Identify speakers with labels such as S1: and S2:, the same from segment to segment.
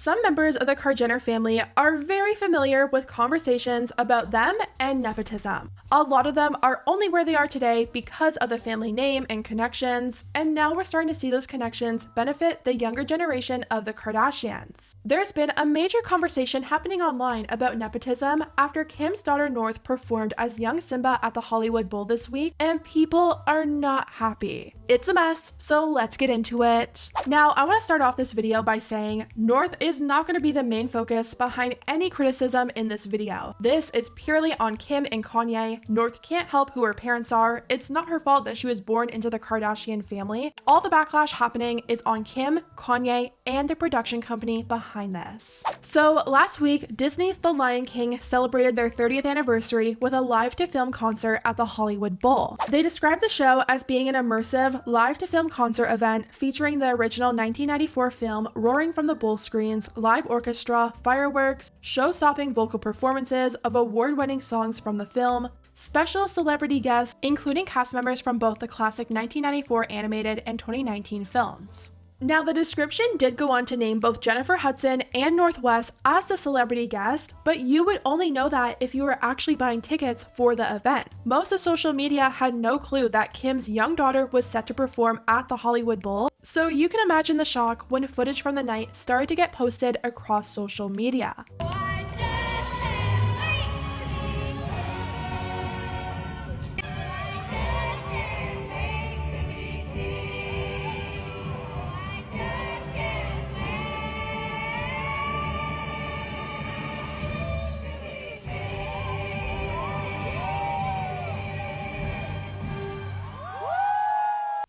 S1: Some members of the Kardashian family are very familiar with conversations about them and nepotism. A lot of them are only where they are today because of the family name and connections, and now we're starting to see those connections benefit the younger generation of the Kardashians. There's been a major conversation happening online about nepotism after Kim's daughter North performed as young Simba at the Hollywood Bowl this week, and people are not happy. It's a mess, so let's get into it. Now, I want to start off this video by saying North is not going to be the main focus behind any criticism in this video. This is purely on Kim and Kanye. North can't help who her parents are. It's not her fault that she was born into the Kardashian family. All the backlash happening is on Kim, Kanye, and the production company behind this. So last week, Disney's The Lion King celebrated their 30th anniversary with a live-to-film concert at the Hollywood Bowl. They described the show as being an immersive live-to-film concert event featuring the original 1994 film roaring from the bowl screens, live orchestra, fireworks, show-stopping vocal performances of award-winning songs from the film, special celebrity guests, including cast members from both the classic 1994 animated and 2019 films. Now, the description did go on to name both Jennifer Hudson and North West as the celebrity guest, but you would only know that if you were actually buying tickets for the event. Most of social media had no clue that Kim's young daughter was set to perform at the Hollywood Bowl, so you can imagine the shock when footage from the night started to get posted across social media.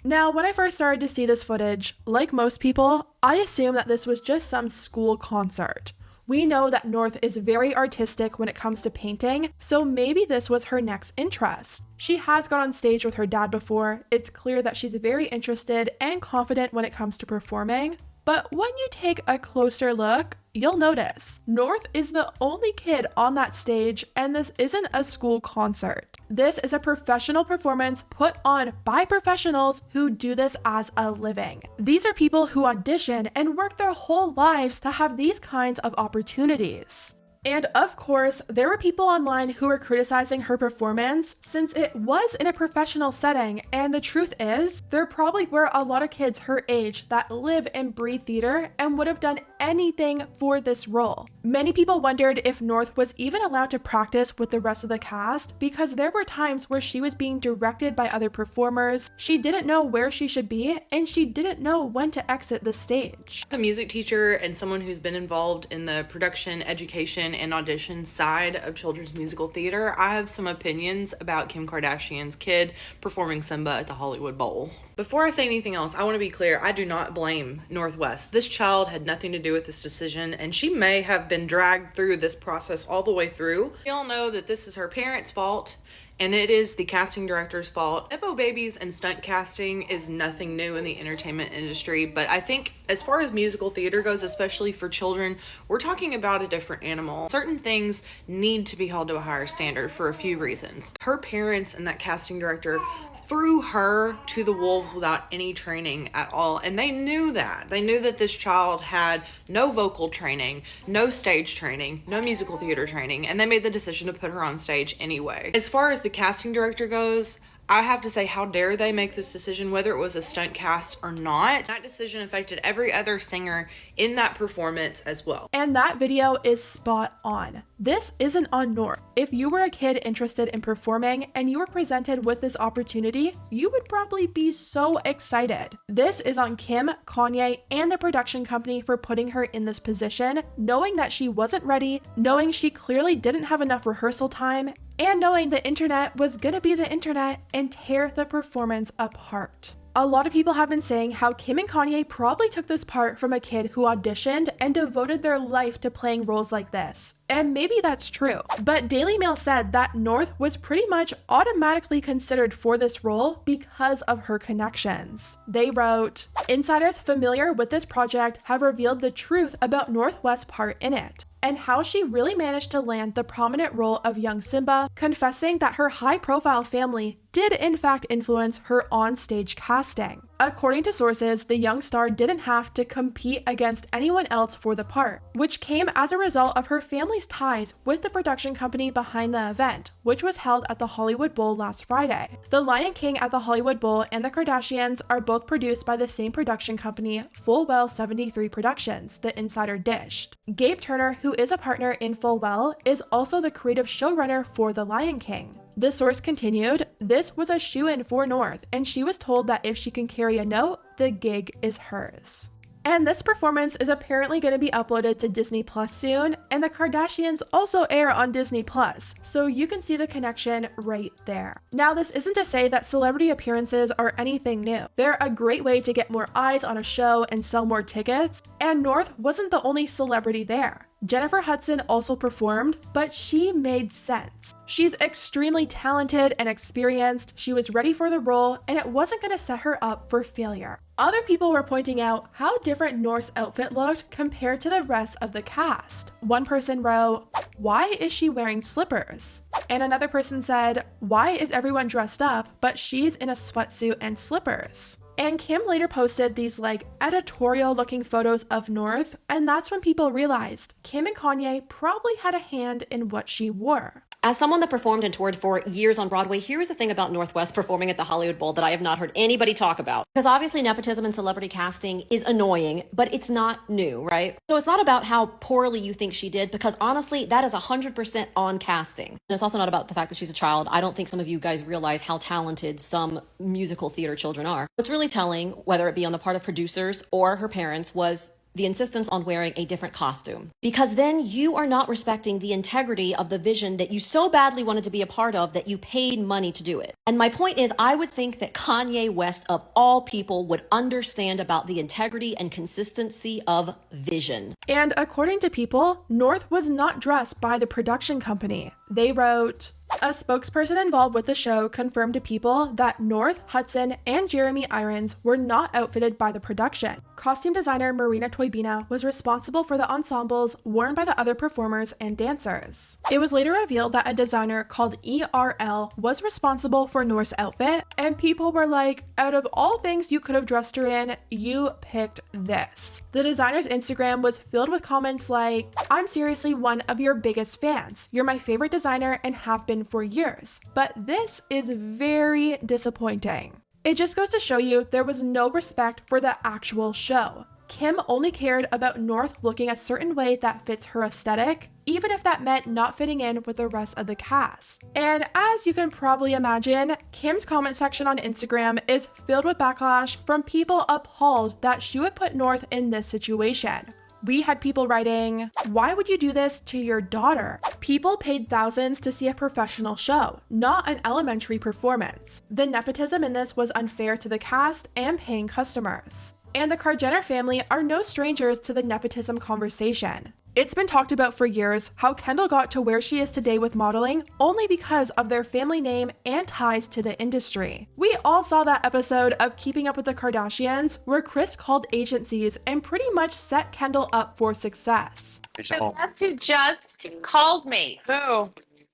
S1: Now, when I first started to see this footage, like most people, I assumed that this was just some school concert. We know that North is very artistic when it comes to painting, so maybe this was her next interest. She has gone on stage with her dad before. It's clear that she's very interested and confident when it comes to performing. But when you take a closer look, you'll notice North is the only kid on that stage, and this isn't a school concert. This is a professional performance put on by professionals who do this as a living. These are people who audition and work their whole lives to have these kinds of opportunities. And of course, there were people online who were criticizing her performance since it was in a professional setting, and the truth is, there probably were a lot of kids her age that live and breathe theater and would have done anything for this role. Many people wondered if North was even allowed to practice with the rest of the cast because there were times where she was being directed by other performers, she didn't know where she should be, and she didn't know when to exit the stage.
S2: As a music teacher and someone who's been involved in the production, education, and audition side of children's musical theater, I have some opinions about Kim Kardashian's kid performing Simba at the Hollywood Bowl. Before I say anything else, I want to be clear, I do not blame North West. This child had nothing to do with this decision, and she may have been dragged through this process all the way through. We all know that this is her parents' fault, and it is the casting director's fault. Nepo babies and stunt casting is nothing new in the entertainment industry, but I think as far as musical theater goes, especially for children, we're talking about a different animal. Certain things need to be held to a higher standard for a few reasons. Her parents and that casting director threw her to the wolves without any training at all, and they knew that. They knew that this child had no vocal training, no stage training, no musical theater training, and they made the decision to put her on stage anyway. As far as the casting director goes, I have to say, how dare they make this decision, whether it was a stunt cast or not. That decision affected every other singer in that performance as well.
S1: And that video is spot on. This isn't on North. If you were a kid interested in performing and you were presented with this opportunity, you would probably be so excited. This is on Kim, Kanye, and the production company for putting her in this position, knowing that she wasn't ready, knowing she clearly didn't have enough rehearsal time, and knowing the internet was gonna be the internet and tear the performance apart. A lot of people have been saying how Kim and Kanye probably took this part from a kid who auditioned and devoted their life to playing roles like this. And maybe that's true. But Daily Mail said that North was pretty much automatically considered for this role because of her connections. They wrote, "Insiders familiar with this project have revealed the truth about North West's part in it, and how she really managed to land the prominent role of young Simba, confessing that her high-profile family did in fact influence her on-stage casting. According to sources, the young star didn't have to compete against anyone else for the part, which came as a result of her family's ties with the production company behind the event, which was held at the Hollywood Bowl last Friday. The Lion King at the Hollywood Bowl and the Kardashians are both produced by the same production company, Fullwell 73 Productions, the insider dished. Gabe Turner, who is a partner in Fullwell, is also the creative showrunner for The Lion King. The source continued, "This was a shoo-in for North, and she was told that if she can carry a note, the gig is hers." And this performance is apparently going to be uploaded to Disney Plus soon, and the Kardashians also air on Disney Plus, so you can see the connection right there. Now, this isn't to say that celebrity appearances are anything new. They're a great way to get more eyes on a show and sell more tickets, and North wasn't the only celebrity there. Jennifer Hudson also performed, but she made sense. She's extremely talented and experienced, she was ready for the role, and it wasn't going to set her up for failure. Other people were pointing out how different North's outfit looked compared to the rest of the cast. One person wrote, "Why is she wearing slippers?" And another person said, "Why is everyone dressed up, but she's in a sweatsuit and slippers?" And Kim later posted these editorial looking photos of North, and that's when people realized Kim and Kanye probably had a hand in what she wore.
S3: As someone that performed and toured for years on Broadway, here's the thing about Northwest performing at the Hollywood Bowl that I have not heard anybody talk about. Because obviously nepotism and celebrity casting is annoying, but it's not new, right? So it's not about how poorly you think she did, because honestly, that is 100% on casting. And it's also not about the fact that she's a child. I don't think some of you guys realize how talented some musical theater children are. What's really telling, whether it be on the part of producers or her parents, was the insistence on wearing a different costume. Because then you are not respecting the integrity of the vision that you so badly wanted to be a part of that you paid money to do it. And my point is, I would think that Kanye West, of all people, would understand about the integrity and consistency of vision.
S1: And according to People, North was not dressed by the production company. They wrote, "A spokesperson involved with the show confirmed to People that North, Hudson, and Jeremy Irons were not outfitted by the production. Costume designer Marina Toybina was responsible for the ensembles worn by the other performers and dancers." It was later revealed that a designer called ERL was responsible for North's outfit, and people were like, out of all things you could have dressed her in, you picked this. The designer's Instagram was filled with comments like, "I'm seriously one of your biggest fans. You're my favorite designer and have been for years, but this is very disappointing." It just goes to show you there was no respect for the actual show. Kim only cared about North looking a certain way that fits her aesthetic, even if that meant not fitting in with the rest of the cast. And as you can probably imagine, Kim's comment section on Instagram is filled with backlash from people appalled that she would put North in this situation. We had people writing, "Why would you do this to your daughter?" People paid thousands to see a professional show, not an elementary performance. The nepotism in this was unfair to the cast and paying customers. And the Kar-Jenner family are no strangers to the nepotism conversation. It's been talked about for years how Kendall got to where she is today with modeling only because of their family name and ties to the industry. We all saw that episode of Keeping Up with the Kardashians where Kris called agencies and pretty much set Kendall up for success.
S4: So guess who just called me?
S5: Who?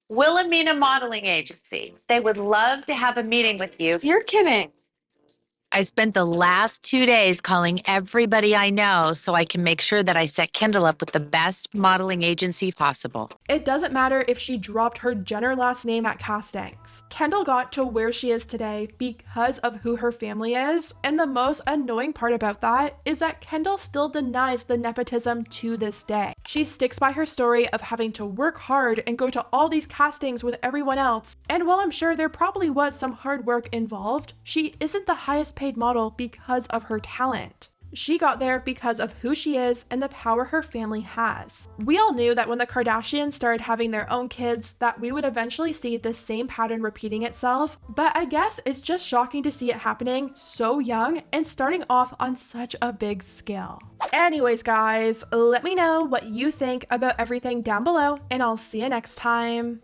S4: Wilhelmina Modeling Agency. They would love to have a meeting with you.
S5: You're kidding.
S6: I spent the last 2 days calling everybody I know so I can make sure that I set Kendall up with the best modeling agency possible.
S1: It doesn't matter if she dropped her Jenner last name at castings. Kendall got to where she is today because of who her family is, and the most annoying part about that is that Kendall still denies the nepotism to this day. She sticks by her story of having to work hard and go to all these castings with everyone else, and while I'm sure there probably was some hard work involved, she isn't the highest paid model because of her talent. She got there because of who she is and the power her family has. We all knew that when the Kardashians started having their own kids that we would eventually see the same pattern repeating itself, but I guess it's just shocking to see it happening so young and starting off on such a big scale. Anyways guys, let me know what you think about everything down below and I'll see you next time.